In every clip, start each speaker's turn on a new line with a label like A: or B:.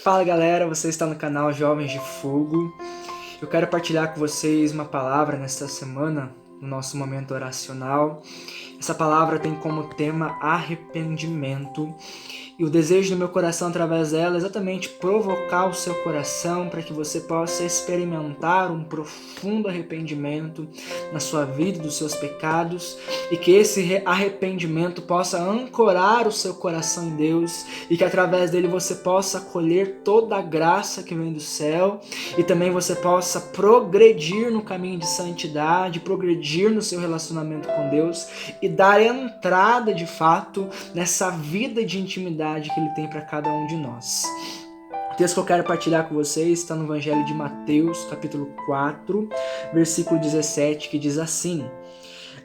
A: Fala galera, você está no canal Jovens de Fogo. Eu quero partilhar com vocês uma palavra nesta semana, no nosso momento oracional. Essa palavra tem como tema arrependimento. E o desejo do meu coração através dela é exatamente provocar o seu coração para que você possa experimentar um profundo arrependimento na sua vida, dos seus pecados, e que esse arrependimento possa ancorar o seu coração em Deus e que através dele você possa colher toda a graça que vem do céu e também você possa progredir no caminho de santidade, progredir no seu relacionamento com Deus e dar entrada de fato nessa vida de intimidade que ele tem para cada um de nós. O texto que eu quero partilhar com vocês está no Evangelho de Mateus, capítulo 4, versículo 17, que diz assim: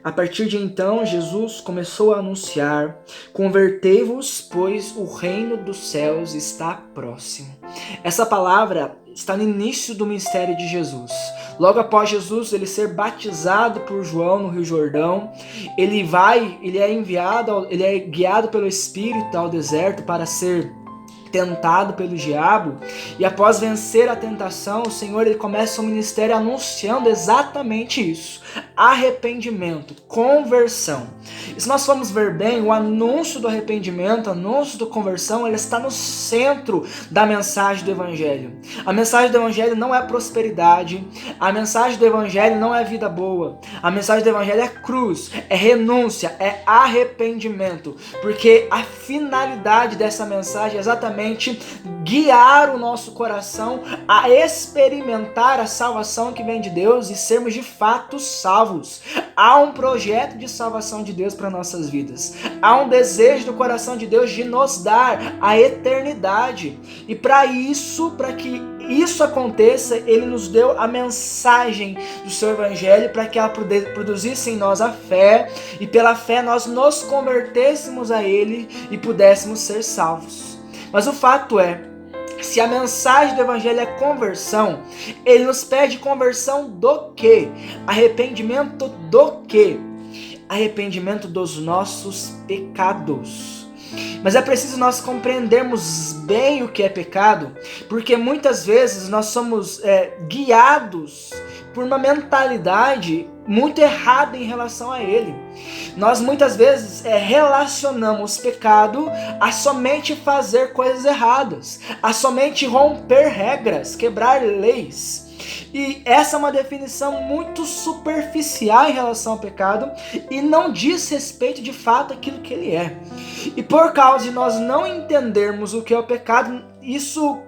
A: A partir de então, Jesus começou a anunciar: Convertei-vos, pois o reino dos céus está próximo. Essa palavra está no início do ministério de Jesus. Logo após Jesus ele ser batizado por João no Rio Jordão, ele é guiado pelo Espírito ao deserto para ser tentado pelo diabo, e após vencer a tentação, o Senhor ele começa o ministério anunciando exatamente isso: arrependimento, conversão. E se nós formos ver bem, o anúncio do arrependimento, o anúncio da conversão, ele está no centro da mensagem do Evangelho. A mensagem do Evangelho não é prosperidade, a mensagem do Evangelho não é vida boa, a mensagem do Evangelho é cruz, é renúncia, é arrependimento, porque a finalidade dessa mensagem é exatamente guiar o nosso coração a experimentar a salvação que vem de Deus e sermos de fato salvos. Há um projeto de salvação de Deus para nossas vidas. Há um desejo do coração de Deus de nos dar a eternidade. E para que isso aconteça, Ele nos deu a mensagem do seu Evangelho para que ela produzisse em nós a fé e pela fé nós nos convertêssemos a Ele e pudéssemos ser salvos. Mas o fato é, se a mensagem do Evangelho é conversão, ele nos pede conversão do quê? Arrependimento do quê? Arrependimento dos nossos pecados. Mas é preciso nós compreendermos bem o que é pecado, porque muitas vezes nós somos guiados por uma mentalidade muito errada em relação a ele. Nós muitas vezes relacionamos pecado a somente fazer coisas erradas, a somente romper regras, quebrar leis. E essa é uma definição muito superficial em relação ao pecado e não diz respeito de fato àquilo que ele é. E por causa de nós não entendermos o que é o pecado, isso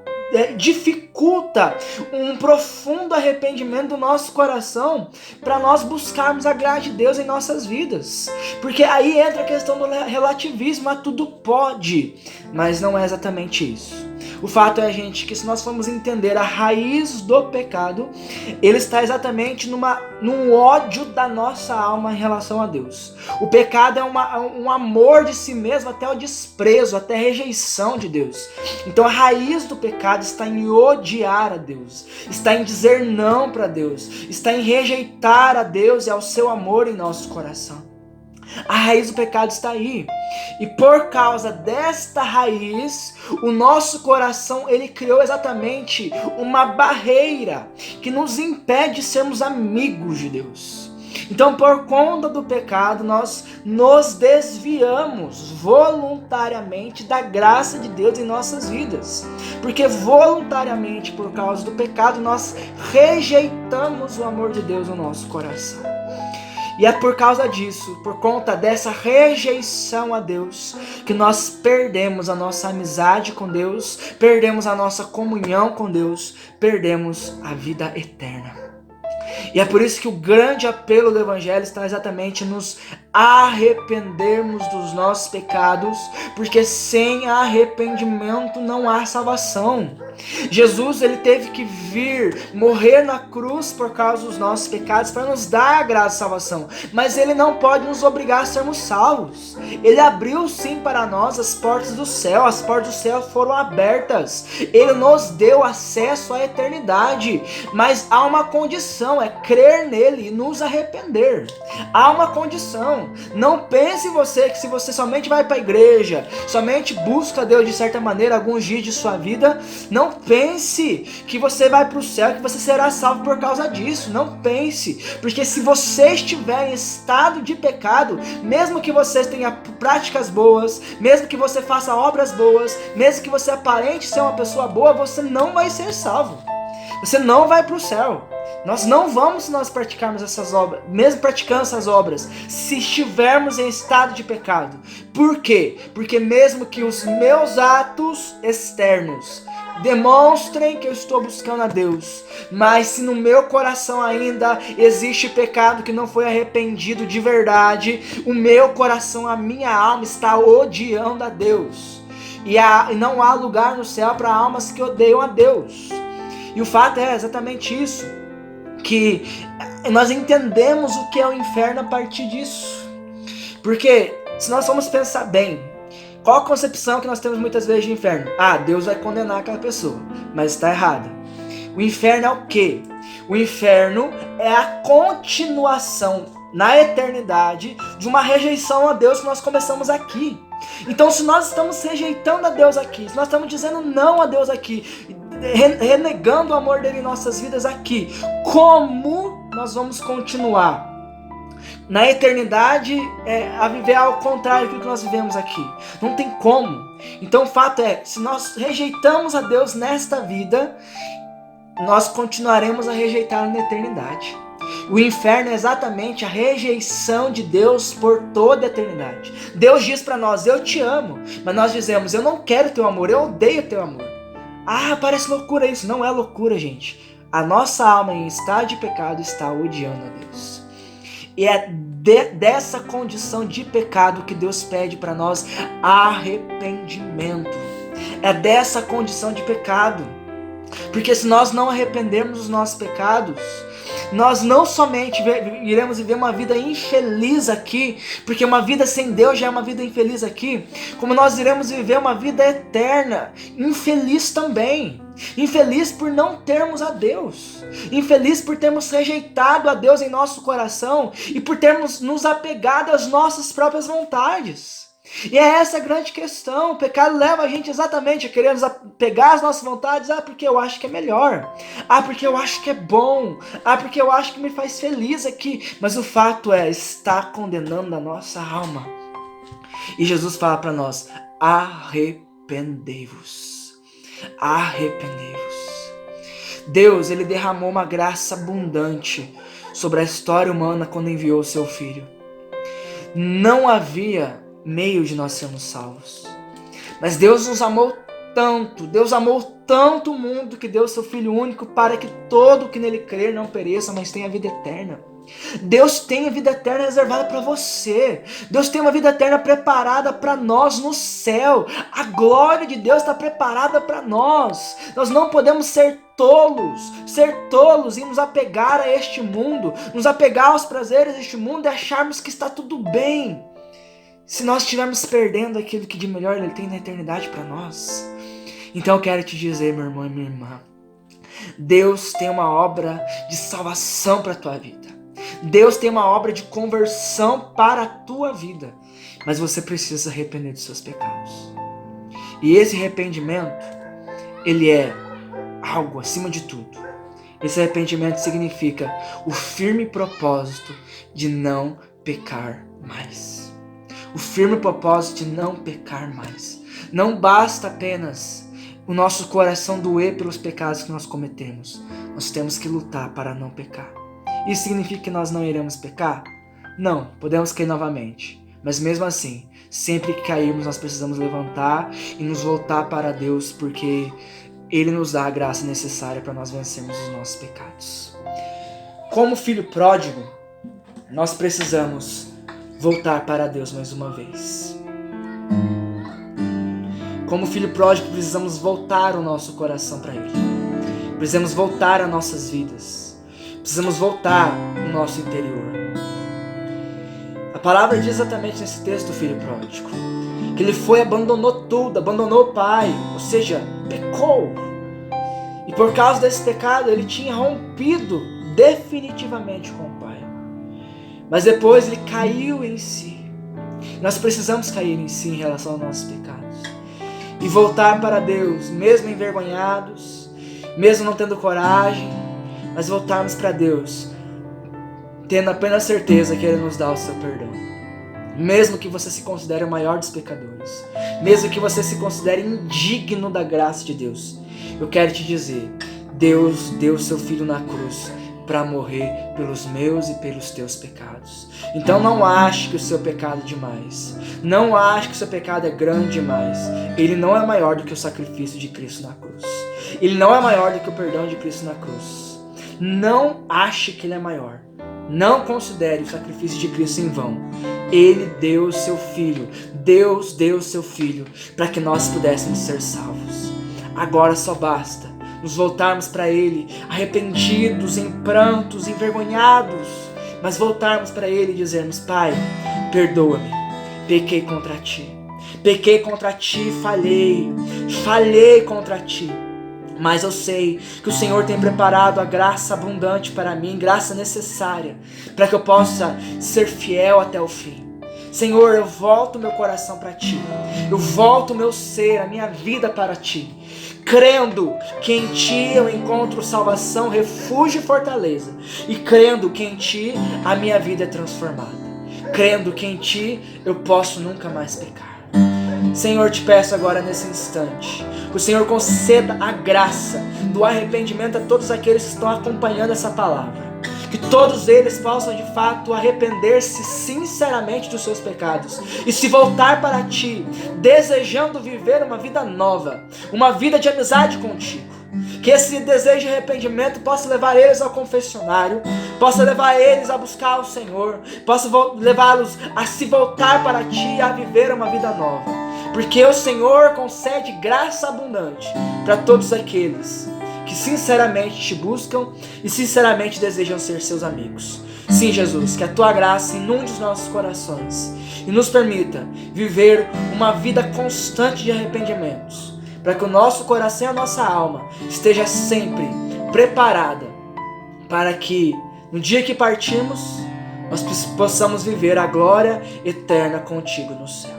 A: dificulta um profundo arrependimento do nosso coração para nós buscarmos a graça de Deus em nossas vidas. Porque aí entra a questão do relativismo, tudo pode, mas não é exatamente isso. O fato é, gente, que se nós formos entender a raiz do pecado, ele está exatamente num ódio da nossa alma em relação a Deus. O pecado é um amor de si mesmo, até o desprezo, até a rejeição de Deus. Então a raiz do pecado está em odiar a Deus, está em dizer não para Deus, está em rejeitar a Deus e ao seu amor em nosso coração. A raiz do pecado está aí. E por causa desta raiz, o nosso coração, ele criou exatamente uma barreira que nos impede de sermos amigos de Deus. Então, por conta do pecado, nós nos desviamos voluntariamente da graça de Deus em nossas vidas. Porque voluntariamente, por causa do pecado, nós rejeitamos o amor de Deus no nosso coração. E é por causa disso, por conta dessa rejeição a Deus, que nós perdemos a nossa amizade com Deus, perdemos a nossa comunhão com Deus, perdemos a vida eterna. E é por isso que o grande apelo do Evangelho está exatamente nos arrependermos dos nossos pecados, porque sem arrependimento não há salvação. Jesus ele teve que vir morrer na cruz por causa dos nossos pecados para nos dar a graça e salvação, mas ele não pode nos obrigar a sermos salvos. Ele abriu sim para nós as portas do céu, as portas do céu foram abertas, ele nos deu acesso à eternidade, mas há uma condição, é crer nele e nos arrepender. Há uma condição. não. Não pense em você que se você somente vai para a igreja, somente busca Deus de certa maneira alguns dias de sua vida, não pense que você vai para o céu, que você será salvo por causa disso. Não pense, porque se você estiver em estado de pecado, mesmo que você tenha práticas boas, mesmo que você faça obras boas, mesmo que você aparente ser uma pessoa boa, você não vai ser salvo. Você não vai para o céu. Nós não vamos se nós praticarmos essas obras, mesmo praticando essas obras, se estivermos em estado de pecado. Por quê? Porque mesmo que os meus atos externos demonstrem que eu estou buscando a Deus, mas se no meu coração ainda existe pecado que não foi arrependido de verdade, o meu coração, a minha alma está odiando a Deus. E não há lugar no céu para almas que odeiam a Deus. E o fato é exatamente isso, que nós entendemos o que é o inferno a partir disso. Porque se nós formos pensar bem, qual a concepção que nós temos muitas vezes de inferno? Deus vai condenar aquela pessoa, mas está errado. O inferno é o quê? O inferno é a continuação na eternidade de uma rejeição a Deus que nós começamos aqui. Então, se nós estamos rejeitando a Deus aqui, se nós estamos dizendo não a Deus aqui, renegando o amor dele em nossas vidas aqui, como nós vamos continuar na eternidade a viver ao contrário do que nós vivemos aqui? Não tem como. Então o fato é, se nós rejeitamos a Deus nesta vida, nós continuaremos a rejeitá-lo na eternidade. O inferno é exatamente a rejeição de Deus por toda a eternidade. Deus diz para nós, eu te amo, mas nós dizemos, eu não quero teu amor, eu odeio teu amor. Parece loucura isso. Não é loucura, gente. A nossa alma em estado de pecado está odiando a Deus. E é dessa condição de pecado que Deus pede para nós arrependimento. É dessa condição de pecado. Porque se nós não arrependermos dos nossos pecados, nós não somente iremos viver uma vida infeliz aqui, porque uma vida sem Deus já é uma vida infeliz aqui, como nós iremos viver uma vida eterna, infeliz também. Infeliz por não termos a Deus, infeliz por termos rejeitado a Deus em nosso coração e por termos nos apegado às nossas próprias vontades. E é essa a grande questão. O pecado leva a gente exatamente a querer pegar as nossas vontades. Porque eu acho que é melhor. Porque eu acho que é bom. Porque eu acho que me faz feliz aqui. Mas o fato é, está condenando a nossa alma. E Jesus fala para nós, arrependei-vos. Arrependei-vos. Deus, ele derramou uma graça abundante sobre a história humana quando enviou o seu Filho. Não havia meio de nós sermos salvos. Mas Deus nos amou tanto, Deus amou tanto o mundo que deu seu Filho único para que todo que nele crer não pereça, mas tenha vida eterna. Deus tem a vida eterna reservada para você. Deus tem uma vida eterna preparada para nós no céu. A glória de Deus está preparada para nós. Nós não podemos ser tolos e nos apegar a este mundo, nos apegar aos prazeres deste mundo e acharmos que está tudo bem, se nós estivermos perdendo aquilo que de melhor Ele tem na eternidade para nós. Então eu quero te dizer, meu irmão e minha irmã, Deus tem uma obra de salvação para a tua vida. Deus tem uma obra de conversão para a tua vida. Mas você precisa arrepender dos seus pecados. E esse arrependimento, ele é algo acima de tudo. Esse arrependimento significa o firme propósito de não pecar mais. O firme propósito de não pecar mais. Não basta apenas o nosso coração doer pelos pecados que nós cometemos. Nós temos que lutar para não pecar. Isso significa que nós não iremos pecar? Não, podemos cair novamente. Mas mesmo assim, sempre que cairmos, nós precisamos levantar e nos voltar para Deus, porque Ele nos dá a graça necessária para nós vencermos os nossos pecados. Como filho pródigo, nós precisamos voltar para Deus mais uma vez. Como filho pródigo, precisamos voltar o nosso coração para Ele. Precisamos voltar as nossas vidas. Precisamos voltar o nosso interior. A palavra diz exatamente nesse texto do filho pródigo, que ele foi e abandonou tudo, abandonou o pai, ou seja, pecou. E por causa desse pecado, ele tinha rompido definitivamente com o pai. mas depois ele caiu em si. Nós precisamos cair em si em relação aos nossos pecados e voltar para Deus, mesmo envergonhados, mesmo não tendo coragem, mas voltarmos para Deus tendo apenas certeza que Ele nos dá o seu perdão. Mesmo que você se considere o maior dos pecadores, mesmo que você se considere indigno da graça de Deus, eu quero te dizer, Deus deu seu Filho na cruz para morrer pelos meus e pelos teus pecados. Então não ache que o seu pecado é demais. Não ache que o seu pecado é grande demais. Ele não é maior do que o sacrifício de Cristo na cruz. Ele não é maior do que o perdão de Cristo na cruz. Não ache que ele é maior. Não considere o sacrifício de Cristo em vão. Ele deu o seu Filho. Deus deu o seu Filho para que nós pudéssemos ser salvos. Agora só basta nos voltarmos para Ele, arrependidos, em prantos, envergonhados, mas voltarmos para Ele e dizermos: Pai, perdoa-me, pequei contra Ti, falhei contra Ti, mas eu sei que o Senhor tem preparado a graça abundante para mim, graça necessária, para que eu possa ser fiel até o fim. Senhor, eu volto meu coração para Ti, eu volto o meu ser, a minha vida para Ti, crendo que em Ti eu encontro salvação, refúgio e fortaleza, e crendo que em Ti a minha vida é transformada, crendo que em Ti eu posso nunca mais pecar. Senhor, te peço agora nesse instante, que o Senhor conceda a graça do arrependimento a todos aqueles que estão acompanhando essa palavra, que todos eles possam de fato arrepender-se sinceramente dos seus pecados e se voltar para Ti, desejando viver uma vida nova, uma vida de amizade contigo. Que esse desejo de arrependimento possa levar eles ao confessionário, possa levar eles a buscar o Senhor, possa levá-los a se voltar para Ti e a viver uma vida nova, porque o Senhor concede graça abundante para todos aqueles que sinceramente Te buscam e sinceramente desejam ser Seus amigos. Sim, Jesus, que a Tua graça inunde os nossos corações e nos permita viver uma vida constante de arrependimentos, para que o nosso coração e a nossa alma esteja sempre preparada para que no dia que partirmos nós possamos viver a glória eterna contigo no céu.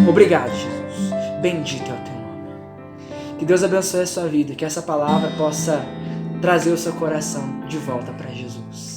A: Obrigado, Jesus. Bendito é o Teu nome. Que Deus abençoe a sua vida, que essa palavra possa trazer o seu coração de volta para Jesus.